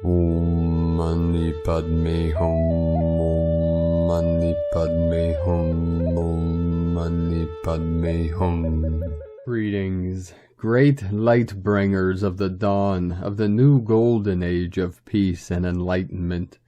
Om Mani Padme Hum, Om Mani Padme Hum, Om Mani Padme Hum. Greetings, great light bringers of the dawn of the new golden age of peace and enlightenment.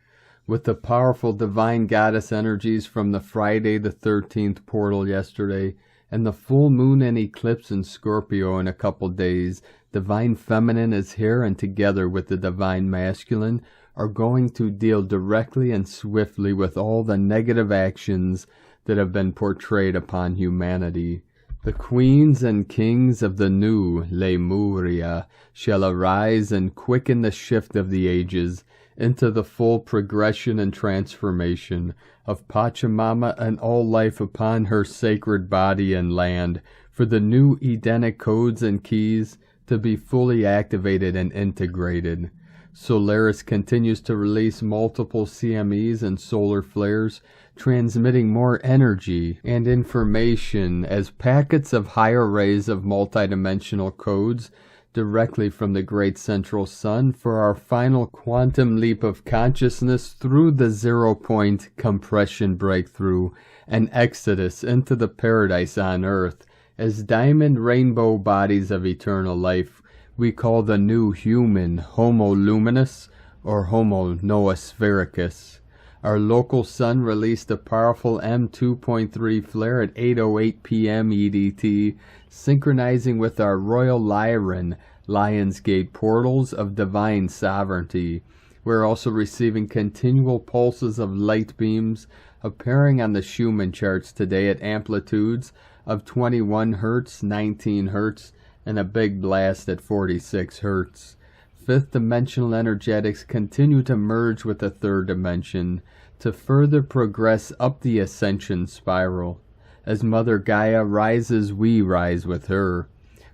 With the powerful divine goddess energies from the Friday the 13th portal yesterday, and the full moon and eclipse in Scorpio in a couple days, divine feminine is here, and together with the divine masculine are going to deal directly and swiftly with all the negative actions that have been portrayed upon humanity. The queens and kings of the new Lemuria shall arise and quicken the shift of the ages into the full progression and transformation of Pachamama and all life upon her sacred body and land, for the new Edenic codes and keys to be fully activated and integrated. Solaris continues to release multiple CMEs and solar flares, transmitting more energy and information as packets of higher rays of multidimensional codes directly from the great central sun for our final quantum leap of consciousness through the 0-point compression breakthrough and exodus into the paradise on earth as diamond rainbow bodies of eternal life we call the new human Homo luminous or Homo noosphericus. Our local sun released a powerful M2.3 flare at 8:08 p.m. EDT, synchronizing with our Royal Lyran Lionsgate portals of divine sovereignty. We're also receiving continual pulses of light beams appearing on the Schumann charts today at amplitudes of 21 Hz, 19 Hz, and a big blast at 46 Hz. Fifth dimensional energetics continue to merge with the third dimension to further progress up the ascension spiral. As Mother Gaia rises, we rise with her.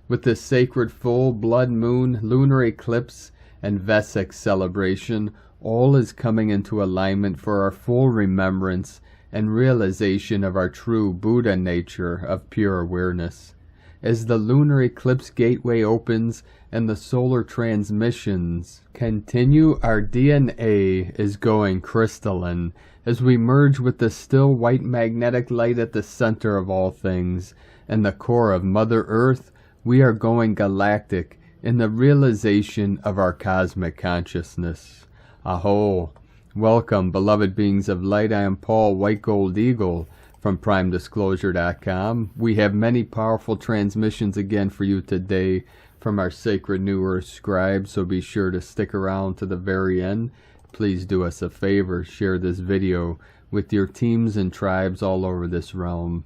With the sacred full blood moon, lunar eclipse, and Vesak celebration, all is coming into alignment for our full remembrance and realization of our true Buddha nature of pure awareness. As the lunar eclipse gateway opens and the solar transmissions continue, our DNA is going crystalline as we merge with the still white magnetic light at the center of all things and the core of Mother Earth. We are going galactic in the realization of our cosmic consciousness. Aho! Welcome, beloved beings of light. I am Paul White Gold Eagle from PrimeDisclosure.com. We have many powerful transmissions again for you today from our sacred New Earth scribe, so be sure to stick around to the very end. Please do us a favor, share this video with your teams and tribes all over this realm.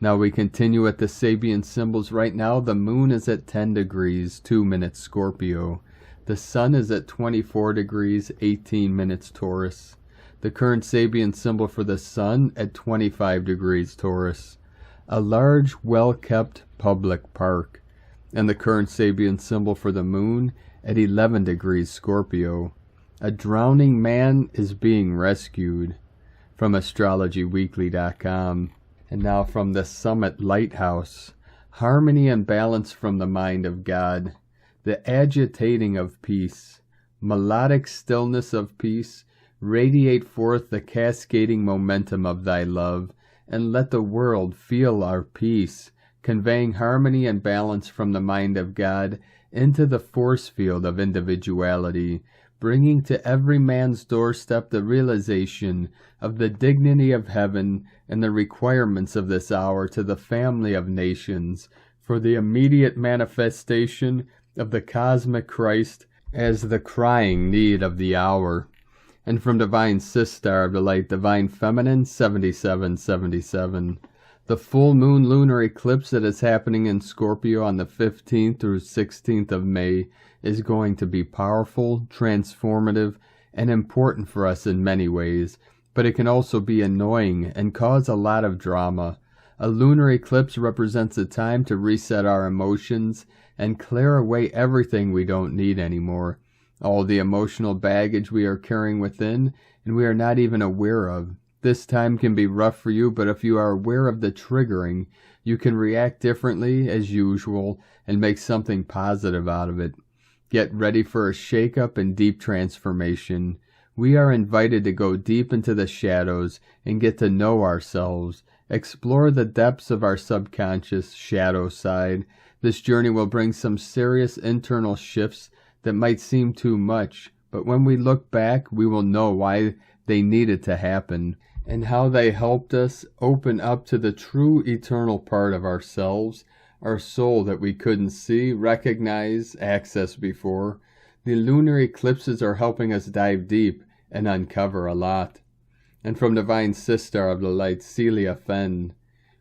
Now we continue at the Sabian symbols. Right now the moon is at 10 degrees, 2 minutes Scorpio. The sun is at 24 degrees, 18 minutes Taurus. The current Sabian symbol for the sun at 25 degrees Taurus. A large, well-kept public park. And the current Sabian symbol for the moon at 11 degrees Scorpio. A drowning man is being rescued. From astrologyweekly.com. And now from the Summit Lighthouse. Harmony and balance from the mind of God. The agitating of peace. Melodic stillness of peace. Radiate forth the cascading momentum of thy love, and let the world feel our peace, conveying harmony and balance from the mind of God into the force field of individuality, bringing to every man's doorstep the realization of the dignity of heaven and the requirements of this hour to the family of nations, for the immediate manifestation of the cosmic Christ as the crying need of the hour. And from Divine Sistar of the Light, Divine Feminine, 7777. The full moon lunar eclipse that is happening in Scorpio on the 15th through 16th of May is going to be powerful, transformative, and important for us in many ways, but it can also be annoying and cause a lot of drama. A lunar eclipse represents a time to reset our emotions and clear away everything we don't need anymore. All the emotional baggage we are carrying within and we are not even aware of. This time can be rough for you, but if you are aware of the triggering, you can react differently as usual and make something positive out of it. Get ready for a shake-up and deep transformation. We are invited to go deep into the shadows and get to know ourselves. Explore the depths of our subconscious shadow side. This journey will bring some serious internal shifts that might seem too much, but when we look back, we will know why they needed to happen and how they helped us open up to the true eternal part of ourselves, our soul that we couldn't see, recognize, access before. The lunar eclipses are helping us dive deep and uncover a lot. And from Divine Sister of the Light, Celia Fenn,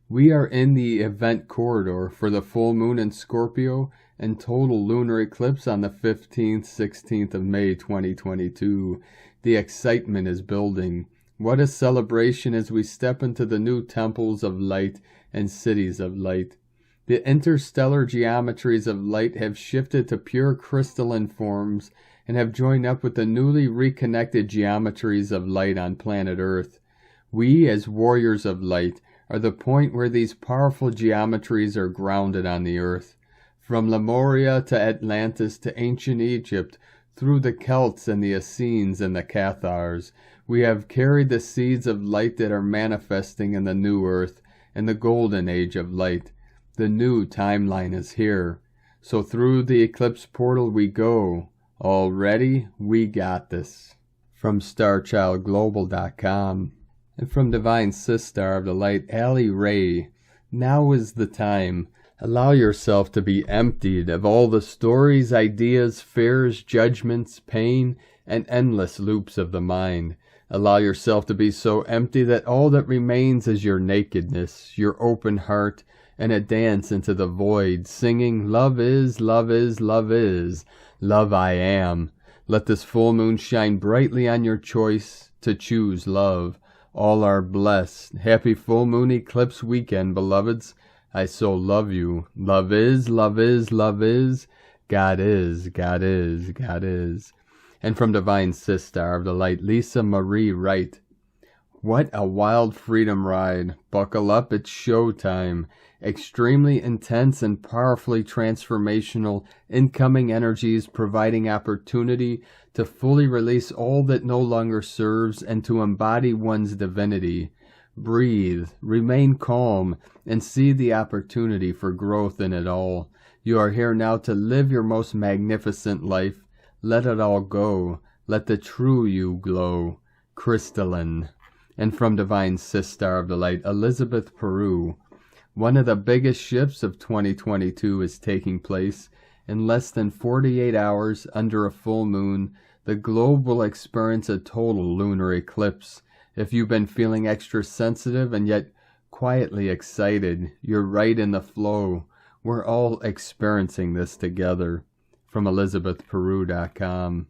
we are in the event corridor for the full moon in Scorpio and total lunar eclipse on the 15th, 16th of May 2022. The excitement is building. What a celebration as we step into the new temples of light and cities of light. The interstellar geometries of light have shifted to pure crystalline forms and have joined up with the newly reconnected geometries of light on planet Earth. We, as warriors of light, are the point where these powerful geometries are grounded on the Earth. From Lemuria to Atlantis to ancient Egypt, through the Celts and the Essenes and the Cathars, we have carried the seeds of light that are manifesting in the new Earth and the golden age of light. The new timeline is here. So through the eclipse portal we go. All ready? We got this. From StarChildGlobal.com. And from Divine Sister of the Light, Ali Ray. Now is the time. Allow yourself to be emptied of all the stories, ideas, fears, judgments, pain, and endless loops of the mind. Allow yourself to be so empty that all that remains is your nakedness, your open heart, and a dance into the void, singing, love is, love is, love is, love I am. Let this full moon shine brightly on your choice to choose love. All are blessed. Happy full moon eclipse weekend, beloveds. I so love you. Love is, love is, love is. God is, God is, God is. And from Divine Sister of the Light, Lisa Marie Wright. What a wild freedom ride. Buckle up, it's showtime. Extremely intense and powerfully transformational incoming energies providing opportunity to fully release all that no longer serves and to embody one's divinity. Breathe, remain calm, and see the opportunity for growth in it all. You are here now to live your most magnificent life. Let it all go. Let the true you glow. Crystalline. And from Divine Sister of the Light, Elizabeth Peru. One of the biggest shifts of 2022 is taking place. In less than 48 hours under a full moon, the globe will experience a total lunar eclipse. If you've been feeling extra sensitive and yet quietly excited, you're right in the flow. We're all experiencing this together. From ElizabethPeru.com.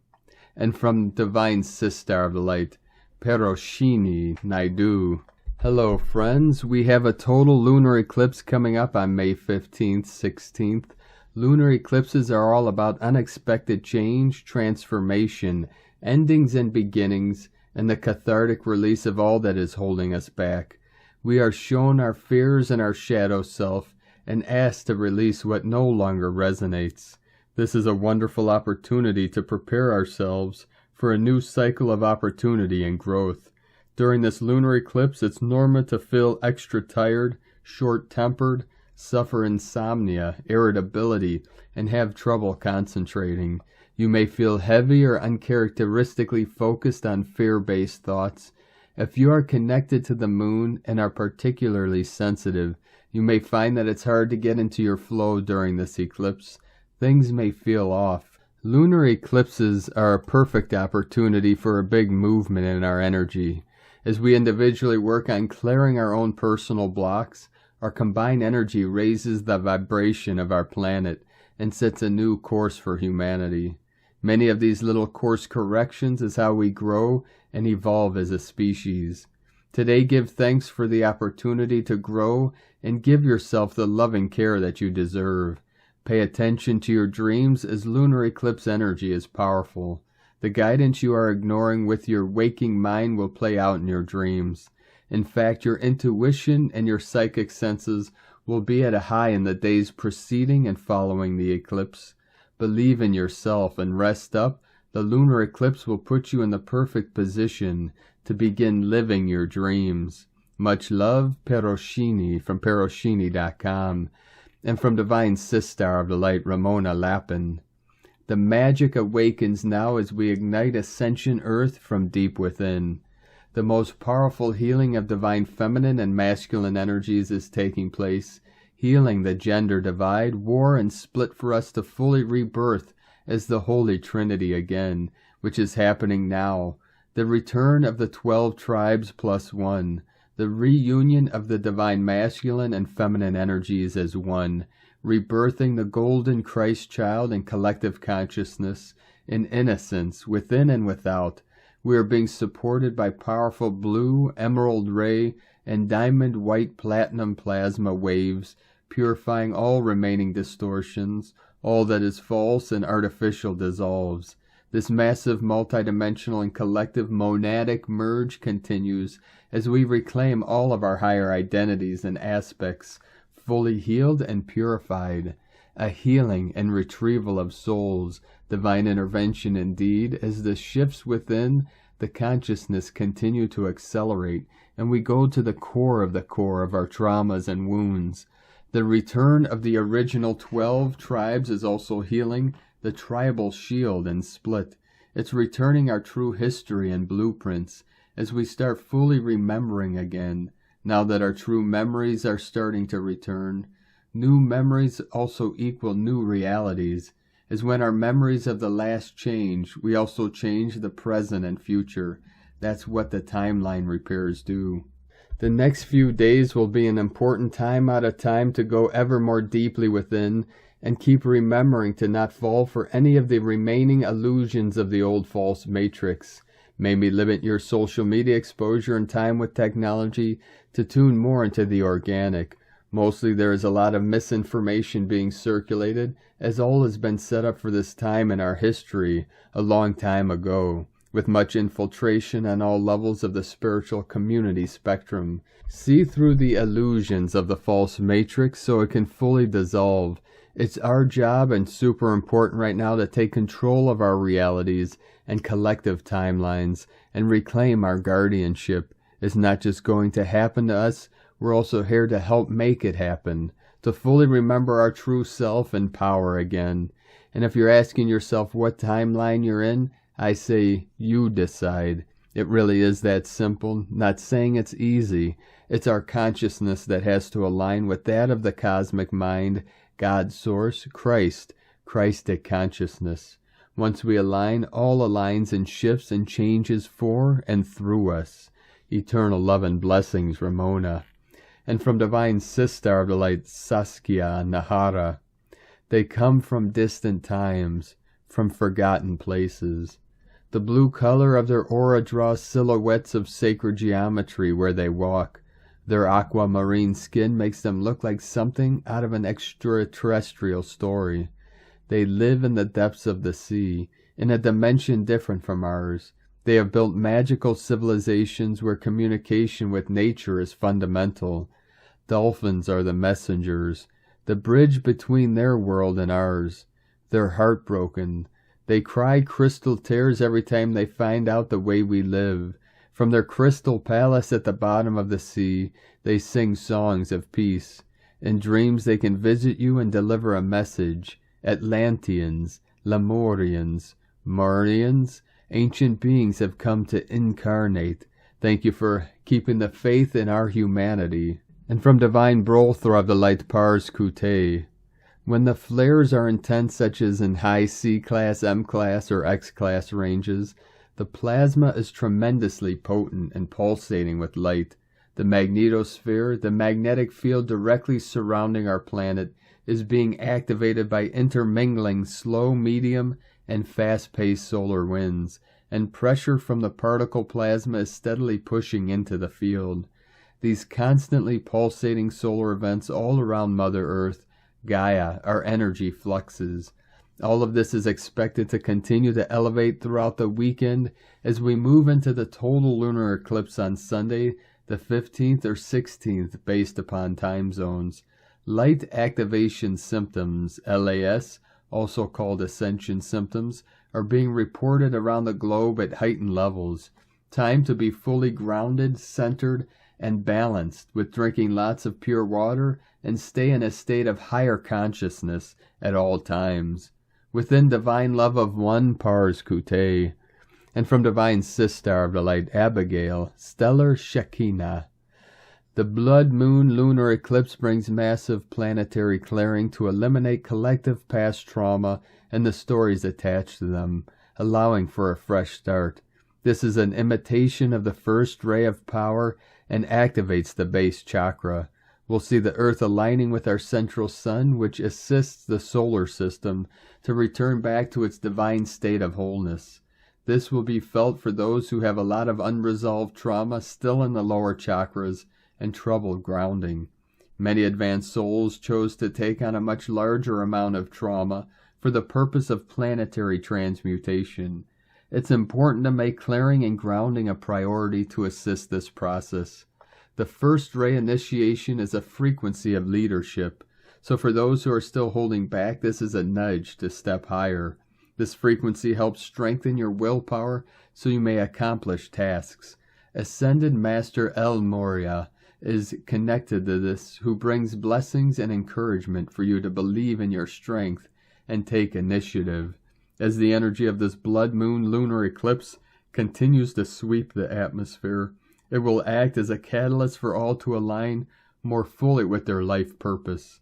And from Divine Sister of the Light, Peroshini Naidu. Hello friends, we have a total lunar eclipse coming up on May 15th, 16th. Lunar eclipses are all about unexpected change, transformation, endings and beginnings, and the cathartic release of all that is holding us back. We are shown our fears and our shadow self and asked to release what no longer resonates. This is a wonderful opportunity to prepare ourselves for a new cycle of opportunity and growth. During this lunar eclipse, it's normal to feel extra tired, short-tempered, suffer insomnia, irritability, and have trouble concentrating. You may feel heavy or uncharacteristically focused on fear-based thoughts. If you are connected to the moon and are particularly sensitive, you may find that it's hard to get into your flow during this eclipse. Things may feel off. Lunar eclipses are a perfect opportunity for a big movement in our energy. As we individually work on clearing our own personal blocks, our combined energy raises the vibration of our planet and sets a new course for humanity. Many of these little course corrections is how we grow and evolve as a species. Today, give thanks for the opportunity to grow and give yourself the loving care that you deserve. Pay attention to your dreams as lunar eclipse energy is powerful. The guidance you are ignoring with your waking mind will play out in your dreams. In fact, your intuition and your psychic senses will be at a high in the days preceding and following the eclipse. Believe in yourself and rest up. The lunar eclipse will put you in the perfect position to begin living your dreams. Much love, Peroshini from Peroshini.com, and from Divine Sistar of the Light, Ramona Lappin. The magic awakens now as we ignite ascension earth from deep within. The most powerful healing of divine feminine and masculine energies is taking place, healing the gender divide, war, and split for us to fully rebirth as the Holy Trinity again, which is happening now. The return of the 12 tribes plus one, the reunion of the divine masculine and feminine energies as one, rebirthing the golden Christ child in collective consciousness, in innocence, within and without. We are being supported by powerful blue, emerald ray, and diamond white platinum plasma waves, purifying all remaining distortions. All that is false and artificial dissolves. This massive multidimensional and collective monadic merge continues as we reclaim all of our higher identities and aspects, fully healed and purified. A healing and retrieval of souls, divine intervention indeed, as the shifts within the consciousness continue to accelerate, and we go to the core of our traumas and wounds. The return of the original 12 tribes is also healing the tribal shield and split. It's returning our true history and blueprints as we start fully remembering again, now that our true memories are starting to return. New memories also equal new realities, as when our memories of the last change, we also change the present and future. That's what the timeline repairs do. The next few days will be an important time out of time to go ever more deeply within and keep remembering to not fall for any of the remaining illusions of the old false matrix. Maybe limit your social media exposure and time with technology to tune more into the organic. Mostly there is a lot of misinformation being circulated, as all has been set up for this time in our history a long time ago, with much infiltration on all levels of the spiritual community spectrum. See through the illusions of the false matrix so it can fully dissolve. It's our job and super important right now to take control of our realities and collective timelines and reclaim our guardianship. It's not just going to happen to us, we're also here to help make it happen, to fully remember our true self and power again. And if you're asking yourself what timeline you're in, I say you decide. It really is that simple, not saying it's easy. It's our consciousness that has to align with that of the cosmic mind, God's source, Christ, Christic consciousness. Once we align, all aligns and shifts and changes for and through us. Eternal love and blessings, Ramona. And from Divine Sistar of the Light, Saskia Nahara. They come from distant times, from forgotten places. The blue color of their aura draws silhouettes of sacred geometry where they walk. Their aquamarine skin makes them look like something out of an extraterrestrial story. They live in the depths of the sea, in a dimension different from ours. They have built magical civilizations where communication with nature is fundamental. Dolphins are the messengers, the bridge between their world and ours. They're heartbroken. They cry crystal tears every time they find out the way we live. From their crystal palace at the bottom of the sea, they sing songs of peace. In dreams they can visit you and deliver a message. Atlanteans, Lemurians, Marians, ancient beings have come to incarnate. Thank you for keeping the faith in our humanity. And from Divine Brothra of the Light, Pars Kute. When the flares are intense, such as in high C-class, M-class, or X-class ranges, the plasma is tremendously potent and pulsating with light. The magnetosphere, the magnetic field directly surrounding our planet, is being activated by intermingling slow, medium, and fast-paced solar winds, and pressure from the particle plasma is steadily pushing into the field. These constantly pulsating solar events all around Mother Earth, Gaia, are energy fluxes. All of this is expected to continue to elevate throughout the weekend as we move into the total lunar eclipse on Sunday, the 15th or 16th, based upon time zones. Light activation symptoms, LAS, also called ascension symptoms, are being reported around the globe at heightened levels. Time to be fully grounded, centered, and balanced with drinking lots of pure water and stay in a state of higher consciousness at all times. Within divine love of one, Pars Kute. And from divine sister of the light, Abigail, stellar Shekinah. The blood moon lunar eclipse brings massive planetary clearing to eliminate collective past trauma and the stories attached to them, allowing for a fresh start. This is an imitation of the first ray of power and activates the base chakra. We'll see the Earth aligning with our central sun, which assists the solar system to return back to its divine state of wholeness. This will be felt for those who have a lot of unresolved trauma still in the lower chakras and trouble grounding. Many advanced souls chose to take on a much larger amount of trauma for the purpose of planetary transmutation. It's important to make clearing and grounding a priority to assist this process. The first ray initiation is a frequency of leadership, so for those who are still holding back, this is a nudge to step higher. This frequency helps strengthen your willpower so you may accomplish tasks. Ascended Master El Moria is connected to this, who brings blessings and encouragement for you to believe in your strength and take initiative. As the energy of this blood moon lunar eclipse continues to sweep the atmosphere, it will act as a catalyst for all to align more fully with their life purpose.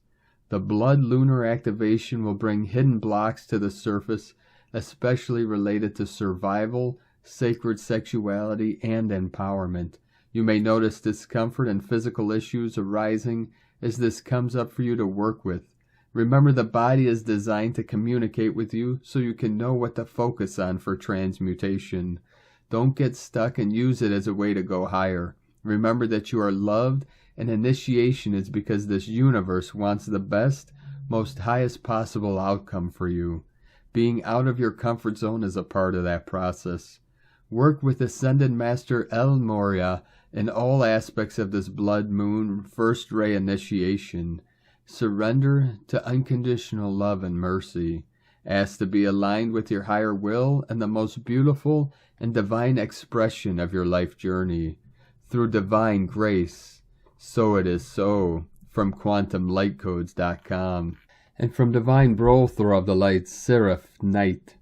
The blood lunar activation will bring hidden blocks to the surface, especially related to survival, sacred sexuality, and empowerment. You may notice discomfort and physical issues arising as this comes up for you to work with. Remember, the body is designed to communicate with you so you can know what to focus on for transmutation. Don't get stuck and use it as a way to go higher. Remember that you are loved, and initiation is because this universe wants the best, most highest possible outcome for you. Being out of your comfort zone is a part of that process. Work with Ascended Master El Moria in all aspects of this blood moon first ray initiation. Surrender to unconditional love and mercy. Ask to be aligned with your higher will and the most beautiful and divine expression of your life journey. Through divine grace, so it is so. From quantumlightcodes.com. And from Divine Brother of the Light, Seraph Knight.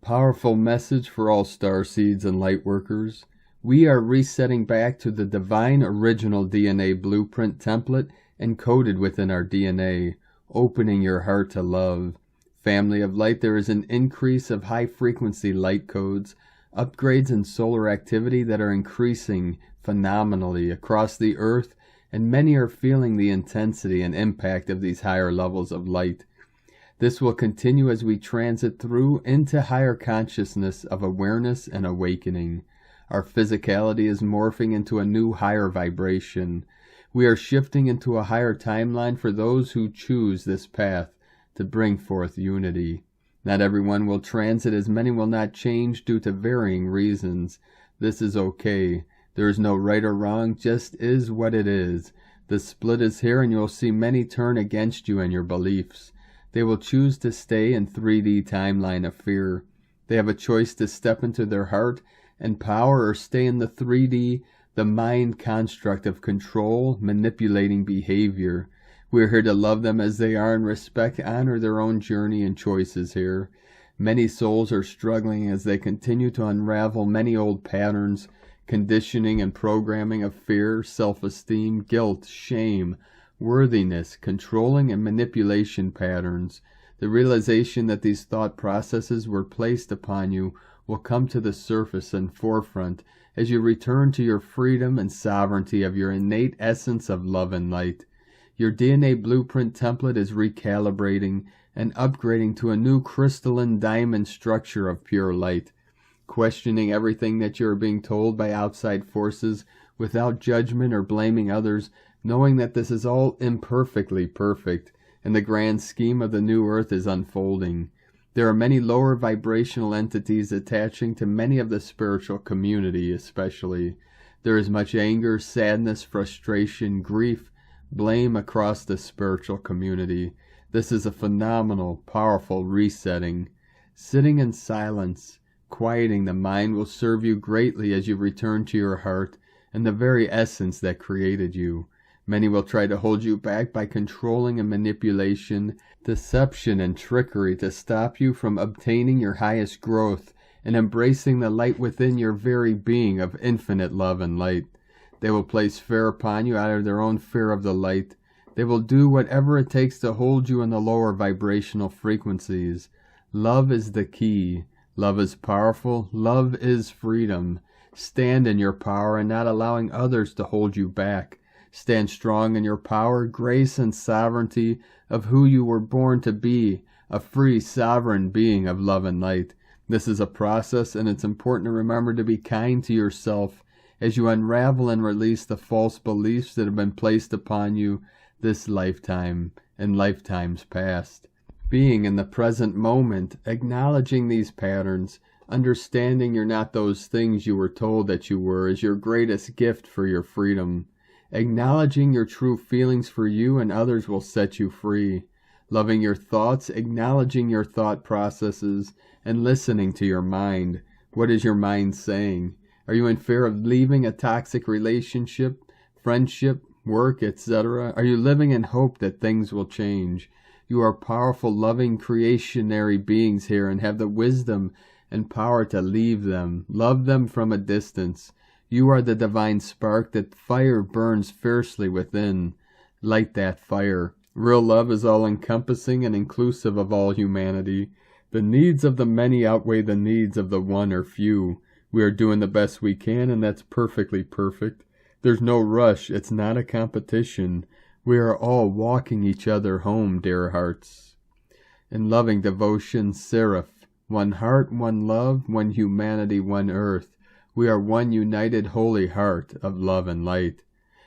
Powerful message for all starseeds and lightworkers. We are resetting back to the divine original DNA blueprint template encoded within our DNA, opening your heart to love. Family of light, there is an increase of high-frequency light codes, upgrades in solar activity that are increasing phenomenally across the earth, and many are feeling the intensity and impact of these higher levels of light. This will continue as we transit through into higher consciousness of awareness and awakening. Our physicality is morphing into a new higher vibration. We are shifting into a higher timeline for those who choose this path to bring forth unity. Not everyone will transit, as many will not change due to varying reasons. This is okay. There is no right or wrong, just is what it is. The split is here, and you'll see many turn against you and your beliefs. They will choose to stay in 3D timeline of fear. They have a choice to step into their heart and power or stay in the 3D, the mind construct of control, manipulating behavior. We are here to love them as they are and respect, honor their own journey and choices here. Many souls are struggling as they continue to unravel many old patterns, conditioning and programming of fear, self-esteem, guilt, shame, worthiness, controlling and manipulation patterns. The realization that these thought processes were placed upon you will come to the surface and forefront as you return to your freedom and sovereignty of your innate essence of love and light. Your DNA blueprint template is recalibrating and upgrading to a new crystalline diamond structure of pure light. Questioning everything that you are being told by outside forces without judgment or blaming others, knowing that this is all imperfectly perfect, and the grand scheme of the new earth is unfolding. There are many lower vibrational entities attaching to many of the spiritual community especially. There is much anger, sadness, frustration, grief, blame across the spiritual community. This is a phenomenal, powerful resetting. Sitting in silence, quieting the mind will serve you greatly as you return to your heart and the very essence that created you. Many will try to hold you back by controlling and manipulation, deception and trickery to stop you from obtaining your highest growth and embracing the light within your very being of infinite love and light. They will place fear upon you out of their own fear of the light. They will do whatever it takes to hold you in the lower vibrational frequencies. Love is the key. Love is powerful. Love is freedom. Stand in your power and not allowing others to hold you back. Stand strong in your power, grace, and sovereignty of who you were born to be, a free, sovereign being of love and light. This is a process, and it's important to remember to be kind to yourself as you unravel and release the false beliefs that have been placed upon you this lifetime and lifetimes past. Being in the present moment, acknowledging these patterns, understanding you're not those things you were told that you were is your greatest gift for your freedom. Acknowledging your true feelings for you and others will set you free. Loving your thoughts, acknowledging your thought processes, and listening to your mind. What is your mind saying? Are you in fear of leaving a toxic relationship, friendship, work, etc.? Are you living in hope that things will change? You are powerful, loving, creationary beings here and have the wisdom and power to leave them. Love them from a distance. You are the divine spark that fire burns fiercely within. Light that fire. Real love is all-encompassing and inclusive of all humanity. The needs of the many outweigh the needs of the one or few. We are doing the best we can, and that's perfectly perfect. There's no rush. It's not a competition. We are all walking each other home, dear hearts. In loving devotion, Seraph. One heart, one love, one humanity, one earth. We are one united holy heart of love and light.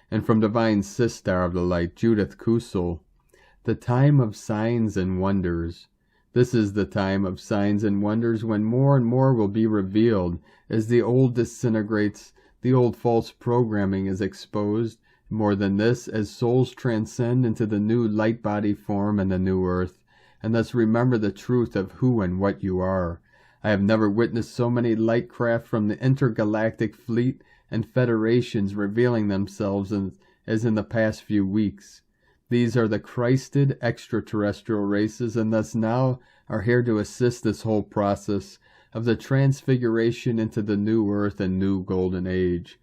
And from Divine Sister of the Light, Judith Kusel, the time of signs and wonders. This is the time of signs and wonders when more and more will be revealed as the old disintegrates, the old false programming is exposed. More than this, as souls transcend into the new light body form and the new earth, and thus remember the truth of who and what you are. I have never witnessed so many light craft from the intergalactic fleet and federations revealing themselves as in the past few weeks. These are the Christed extraterrestrial races, and thus now are here to assist this whole process of the transfiguration into the new earth and new golden age.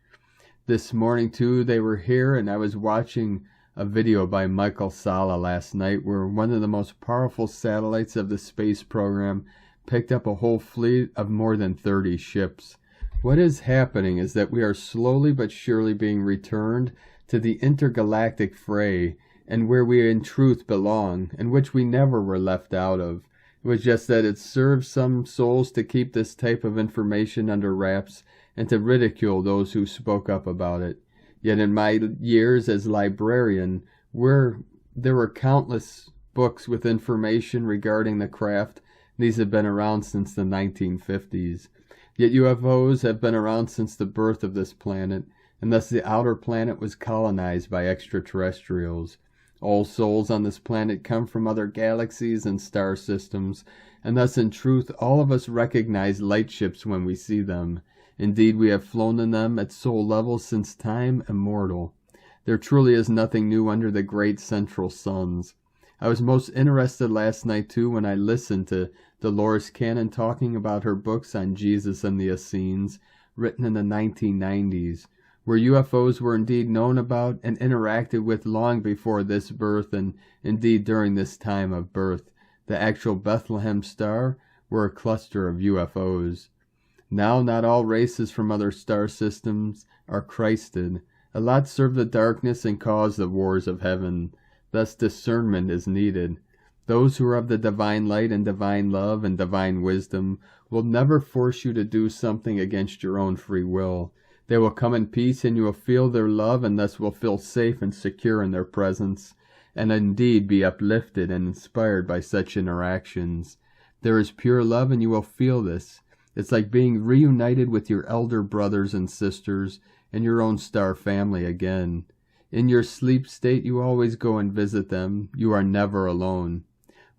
This morning, too, they were here, and I was watching a video by Michael Salla last night where one of the most powerful satellites of the space program picked up a whole fleet of more than 30 ships. What is happening is that we are slowly but surely being returned to the intergalactic fray and where we in truth belong, and which we never were left out of. It was just that it serves some souls to keep this type of information under wraps and to ridicule those who spoke up about it. Yet in my years as librarian, there were countless books with information regarding the craft. These have been around since the 1950s. Yet UFOs have been around since the birth of this planet, and thus the outer planet was colonized by extraterrestrials. All souls on this planet come from other galaxies and star systems, and thus in truth all of us recognize light ships when we see them. Indeed, we have flown in them at soul level since time immortal. There truly is nothing new under the great central suns. I was most interested last night, too, when I listened to Dolores Cannon talking about her books on Jesus and the Essenes, written in the 1990s, where UFOs were indeed known about and interacted with long before this birth and indeed during this time of birth. The actual Bethlehem star were a cluster of UFOs. Now not all races from other star systems are Christed. A lot serve the darkness and cause the wars of heaven. Thus discernment is needed. Those who are of the divine light and divine love and divine wisdom will never force you to do something against your own free will. They will come in peace, and you will feel their love, and thus will feel safe and secure in their presence, and indeed be uplifted and inspired by such interactions. There is pure love, and you will feel this. It's like being reunited with your elder brothers and sisters and your own star family again. In your sleep state, you always go and visit them. You are never alone.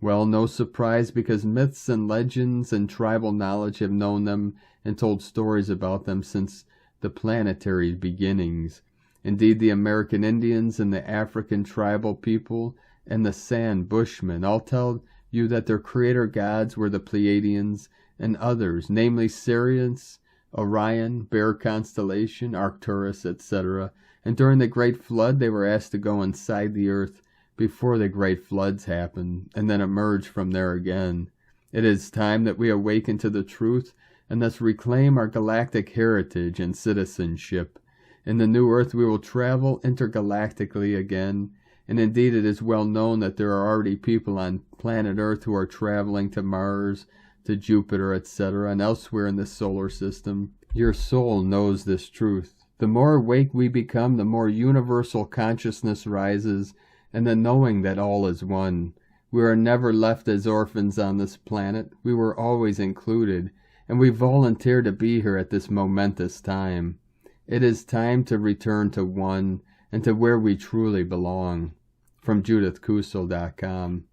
Well, no surprise, because myths and legends and tribal knowledge have known them and told stories about them since the planetary beginnings. Indeed, the American Indians and the African tribal people and the Sand Bushmen all tell you that their creator gods were the Pleiadians and others, namely Sirius, Orion, Bear Constellation, Arcturus, etc. And during the Great Flood, they were asked to go inside the earth before the great floods happened, and then emerge from there again. It is time that we awaken to the truth and thus reclaim our galactic heritage and citizenship. In the new earth we will travel intergalactically again, and indeed it is well known that there are already people on planet Earth who are traveling to Mars, to Jupiter, etc., and elsewhere in the solar system. Your soul knows this truth. The more awake we become, the more universal consciousness rises, and the knowing that all is one. We are never left as orphans on this planet. We were always included, and we volunteer to be here at this momentous time. It is time to return to one, and to where we truly belong. From JudithKusel.com.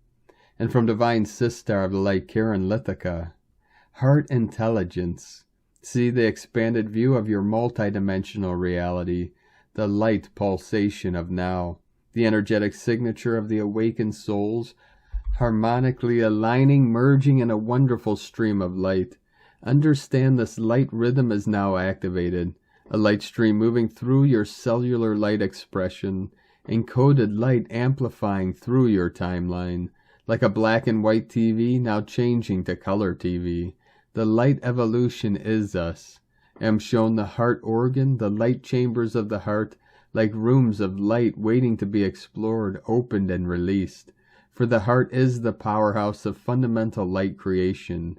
And from Divine Sister of the Light, Karen Lithica. Heart intelligence. See the expanded view of your multidimensional reality, the light pulsation of now, the energetic signature of the awakened souls, harmonically aligning, merging in a wonderful stream of light. Understand this light rhythm is now activated, a light stream moving through your cellular light expression, encoded light amplifying through your timeline, like a black and white TV now changing to color TV. The light evolution is us. Am shown the heart organ, the light chambers of the heart, like rooms of light waiting to be explored, opened, and released. For the heart is the powerhouse of fundamental light creation.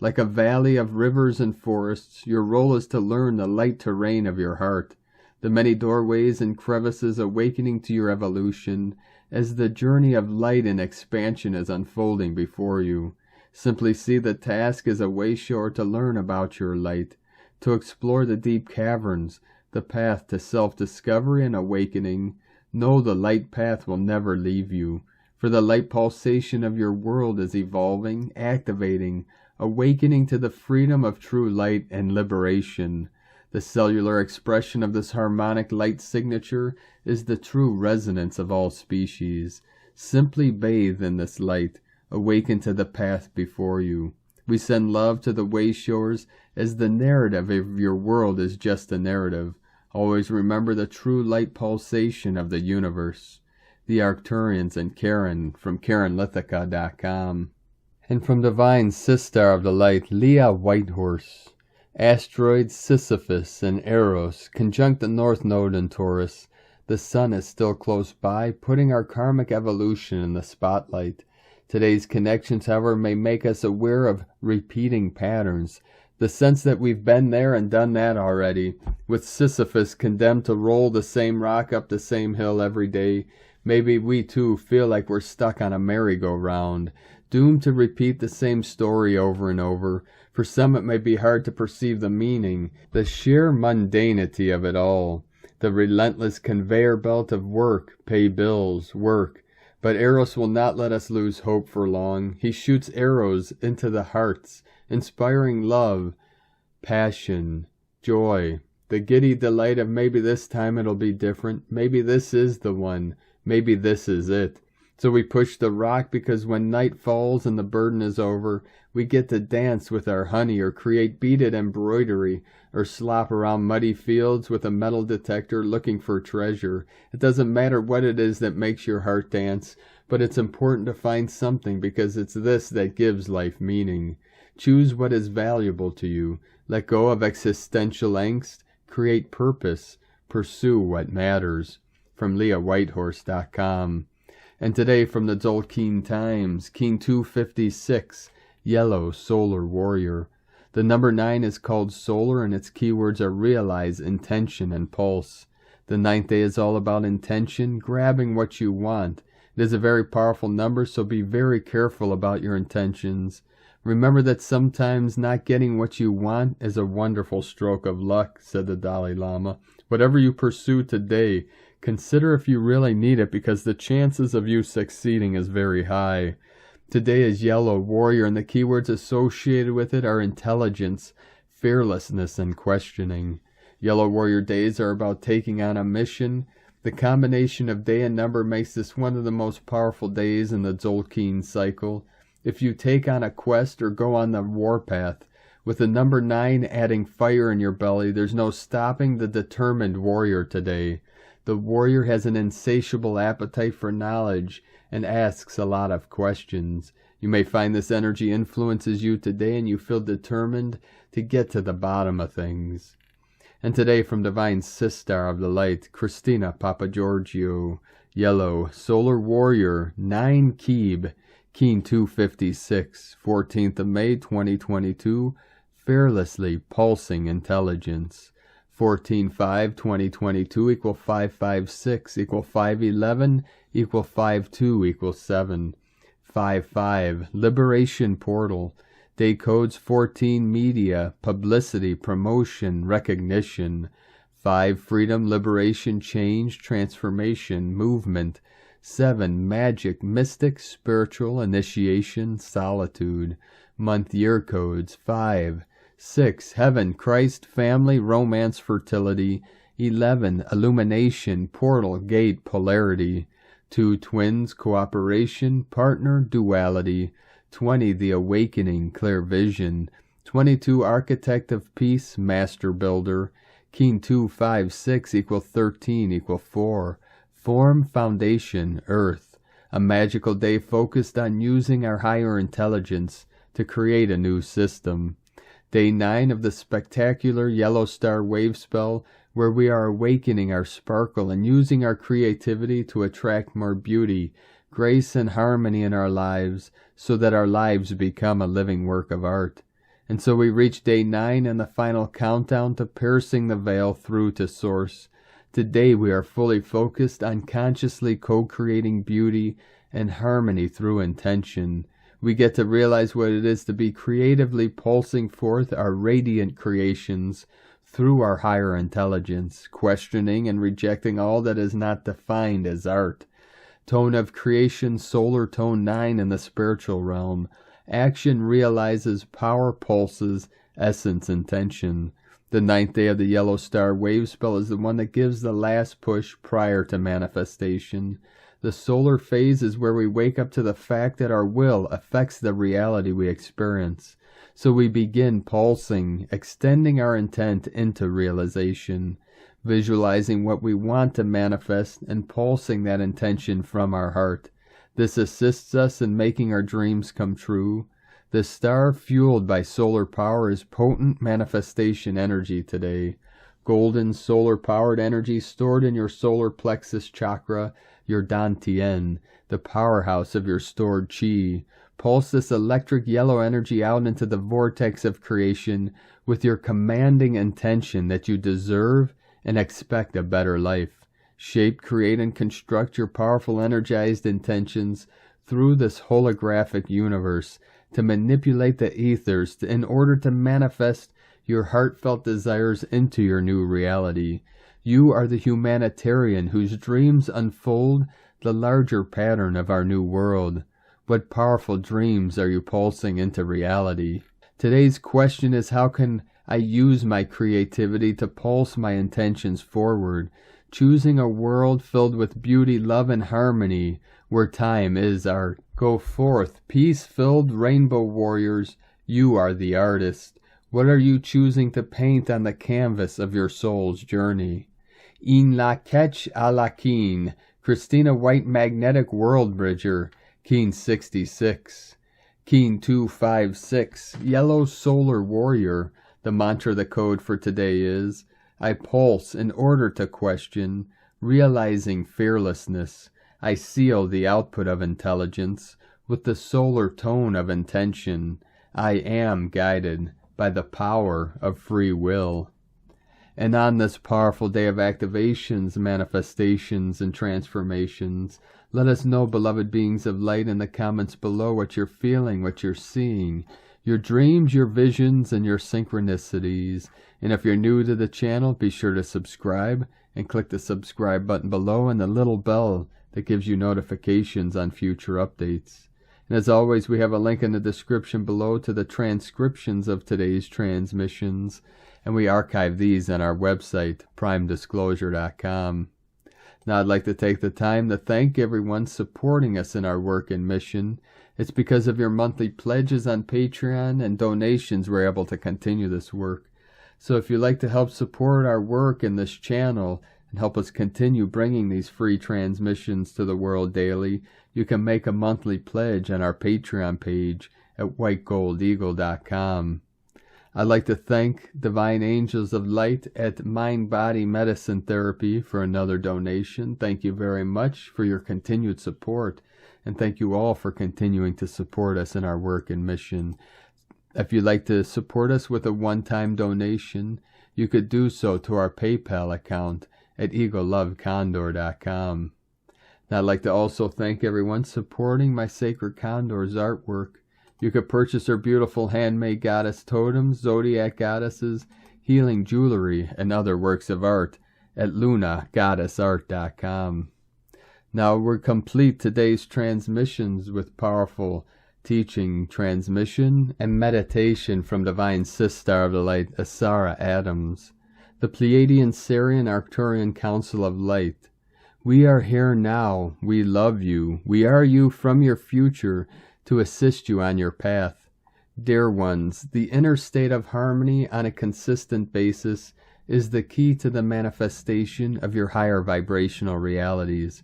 Like a valley of rivers and forests, your role is to learn the light terrain of your heart, the many doorways and crevices awakening to your evolution, as the journey of light and expansion is unfolding before you. Simply see the task as a wayshore to learn about your light, to explore the deep caverns, the path to self-discovery and awakening. Know the light path will never leave you, for the light pulsation of your world is evolving, activating, awakening to the freedom of true light and liberation. The cellular expression of this harmonic light signature is the true resonance of all species. Simply bathe in this light, awaken to the path before you. We send love to the wayshores, as the narrative of your world is just a narrative. Always remember the true light pulsation of the universe. The Arcturians and Karen from KarenLithica.com. And from Divine Sister of the Light, Leah Whitehorse. Asteroids Sisyphus and Eros conjunct the North Node in Taurus. The Sun is still close by, putting our karmic evolution in the spotlight. Today's connections, however, may make us aware of repeating patterns, the sense that we've been there and done that already. With Sisyphus condemned to roll the same rock up the same hill every day, maybe we too feel like we're stuck on a merry-go-round, doomed to repeat the same story over and over. For some it may be hard to perceive the meaning, the sheer mundanity of it all, the relentless conveyor belt of work, pay bills, work. But Eros will not let us lose hope for long. He shoots arrows into the hearts, inspiring love, passion, joy, the giddy delight of maybe this time it'll be different, maybe this is the one, maybe this is it. So we push the rock because when night falls and the burden is over, we get to dance with our honey or create beaded embroidery or slop around muddy fields with a metal detector looking for treasure. It doesn't matter what it is that makes your heart dance, but it's important to find something because it's this that gives life meaning. Choose what is valuable to you. Let go of existential angst. Create purpose. Pursue what matters. From LeahWhitehorse.com. And today from the Zolkeen Times, Keen 256, Yellow Solar Warrior. The number 9 is called solar, and its keywords are realize, intention, and pulse. The 9th day is all about intention, grabbing what you want. It is a very powerful number, so be very careful about your intentions. Remember that sometimes not getting what you want is a wonderful stroke of luck, said the Dalai Lama. Whatever you pursue today, consider if you really need it, because the chances of you succeeding is very high. Today is Yellow Warrior, and the keywords associated with it are intelligence, fearlessness, and questioning. Yellow Warrior days are about taking on a mission. The combination of day and number makes this one of the most powerful days in the Tzolk'in cycle. If you take on a quest or go on the warpath, with the number 9 adding fire in your belly, there's no stopping the determined warrior today. The warrior has an insatiable appetite for knowledge and asks a lot of questions. You may find this energy influences you today and you feel determined to get to the bottom of things. And today from Divine Sistar of the Light, Christina Papagiorgio, Yellow, Solar Warrior, 9 Keeb, Keen 256, 14th of May 2022, Fearlessly Pulsing Intelligence. 14-5-2022 equal 556 equal 511 equal 52 equal 7. 5-5 Liberation Portal. Day codes 14 Media, Publicity, Promotion, Recognition. 5 Freedom, Liberation, Change, Transformation, Movement. 7 Magic, Mystic, Spiritual, Initiation, Solitude. Month year codes 5. 6 Heaven, Christ, Family, Romance, Fertility. 11 Illumination, Portal, Gate, Polarity. 2 Twins, Cooperation, Partner, Duality. 20 The Awakening, Clear Vision. 22 Architect of Peace, Master Builder. Keen 256 equal 13 equal 4. Form, Foundation, Earth. A magical day focused on using our higher intelligence to create a new system. Day 9 of the spectacular Yellow Star Wave Spell, where we are awakening our sparkle and using our creativity to attract more beauty, grace, and harmony in our lives, so that our lives become a living work of art. And so we reach Day 9 and the final countdown to piercing the veil through to Source. Today we are fully focused on consciously co-creating beauty and harmony through intention. We get to realize what it is to be creatively pulsing forth our radiant creations through our higher intelligence, questioning and rejecting all that is not defined as art. Tone of creation, solar tone 9 in the spiritual realm. Action realizes, power pulses, essence intention. The 9th day of the Yellow Star Wave Spell is the one that gives the last push prior to manifestation. The solar phase is where we wake up to the fact that our will affects the reality we experience. So we begin pulsing, extending our intent into realization, visualizing what we want to manifest and pulsing that intention from our heart. This assists us in making our dreams come true. The star, fueled by solar power, is potent manifestation energy today. Golden solar-powered energy stored in your solar plexus chakra, your Dantian, the powerhouse of your stored chi. Pulse this electric yellow energy out into the vortex of creation with your commanding intention that you deserve and expect a better life. Shape, create, and construct your powerful energized intentions through this holographic universe to manipulate the ethers in order to manifest your heartfelt desires into your new reality. You are the humanitarian whose dreams unfold the larger pattern of our new world. What powerful dreams are you pulsing into reality? Today's question is, how can I use my creativity to pulse my intentions forward, choosing a world filled with beauty, love, and harmony, where time is art. Go forth, peace-filled rainbow warriors, you are the artist. What are you choosing to paint on the canvas of your soul's journey? In la ketch a la keen, Christina White Magnetic World Bridger, Keen 66. Keen 256, Yellow Solar Warrior. The mantra, the code for today is, I pulse in order to question, realizing fearlessness. I seal the output of intelligence with the solar tone of intention. I am guided by the power of free will. And on this powerful day of activations, manifestations, and transformations, let us know, beloved beings of light, in the comments below what you're feeling, what you're seeing, your dreams, your visions, and your synchronicities. And if you're new to the channel, be sure to subscribe and click the subscribe button below and the little bell that gives you notifications on future updates. And as always, we have a link in the description below to the transcriptions of today's transmissions, and we archive these on our website, primedisclosure.com. Now I'd like to take the time to thank everyone supporting us in our work and mission. It's because of your monthly pledges on Patreon and donations we're able to continue this work. So if you'd like to help support our work in this channel and help us continue bringing these free transmissions to the world daily, you can make a monthly pledge on our Patreon page at whitegoldeagle.com. I'd like to thank Divine Angels of Light at Mind Body Medicine Therapy for another donation. Thank you very much for your continued support, and thank you all for continuing to support us in our work and mission. If you'd like to support us with a one-time donation, you could do so to our PayPal account at eaglelovecondor.com. Now I'd like to also thank everyone supporting my Sacred Condor's artwork. You could purchase her beautiful handmade goddess totems, zodiac goddesses, healing jewelry, and other works of art at lunagoddessart.com. Now we're complete today's transmissions with powerful teaching, transmission, and meditation from Divine Sister of the Light, Asara Adams, the Pleiadian Sirian Arcturian Council of Light. We are here now. We love you. We are you from your future, to assist you on your path. Dear ones, the inner state of harmony on a consistent basis is the key to the manifestation of your higher vibrational realities.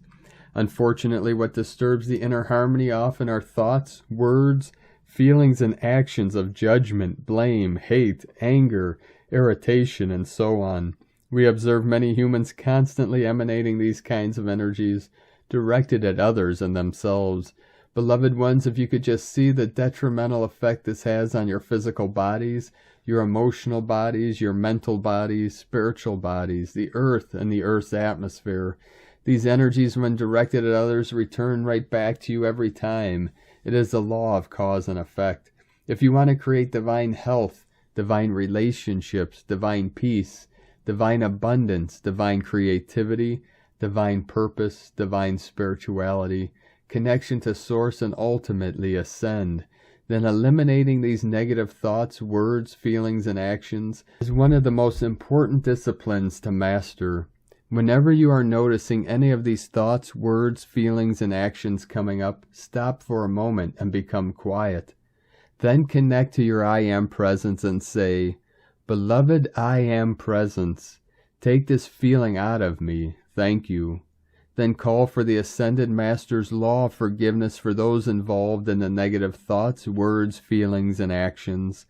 Unfortunately, what disturbs the inner harmony often are thoughts, words, feelings, and actions of judgment, blame, hate, anger, irritation, and so on. We observe many humans constantly emanating these kinds of energies, directed at others and themselves. Beloved ones, if you could just see the detrimental effect this has on your physical bodies, your emotional bodies, your mental bodies, spiritual bodies, the earth and the earth's atmosphere. These energies, when directed at others, return right back to you every time. It is the law of cause and effect. If you want to create divine health, divine relationships, divine peace, divine abundance, divine creativity, divine purpose, divine spirituality, connection to source, and ultimately ascend, then eliminating these negative thoughts, words, feelings, and actions is one of the most important disciplines to master. Whenever you are noticing any of these thoughts, words, feelings, and actions coming up, stop for a moment and become quiet. Then connect to your I Am Presence and say, Beloved I Am Presence, take this feeling out of me. Thank you. Then call for the Ascended Master's law of forgiveness for those involved in the negative thoughts, words, feelings, and actions.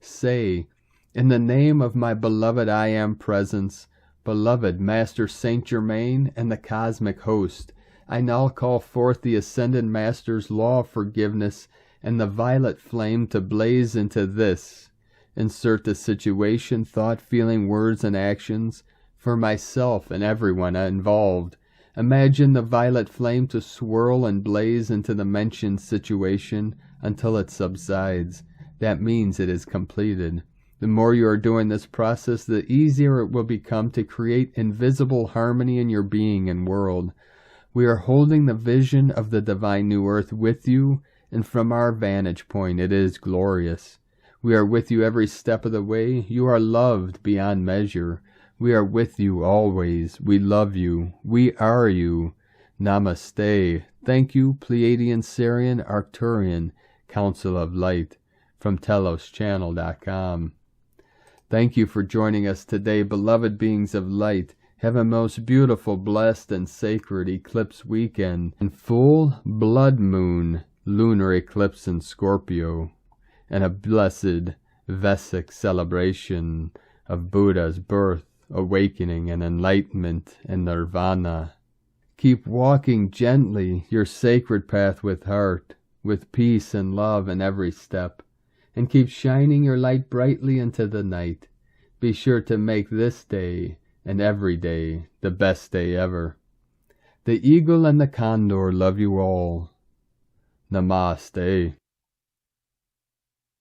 Say, in the name of my beloved I Am Presence, beloved Master Saint Germain and the cosmic host, I now call forth the Ascended Master's law of forgiveness and the violet flame to blaze into this. Insert the situation, thought, feeling, words, and actions for myself and everyone involved. Imagine the violet flame to swirl and blaze into the mentioned situation until it subsides. That means it is completed. The more you are doing this process, the easier it will become to create invisible harmony in your being and world. We are holding the vision of the divine new earth with you, and from our vantage point it is glorious. We are with you every step of the way. You are loved beyond measure. We are with you always. We love you. We are you. Namaste. Thank you, Pleiadian Sirian Arcturian Council of Light, from TelosChannel.com. Thank you for joining us today, beloved beings of light. Have a most beautiful, blessed, and sacred eclipse weekend and full blood moon lunar eclipse in Scorpio, and a blessed Vesic celebration of Buddha's birth, awakening, and enlightenment and nirvana. Keep walking gently your sacred path with heart, with peace and love in every step, and keep shining your light brightly into the night. Be sure to make this day and every day the best day ever. The eagle and the condor love you all. Namaste.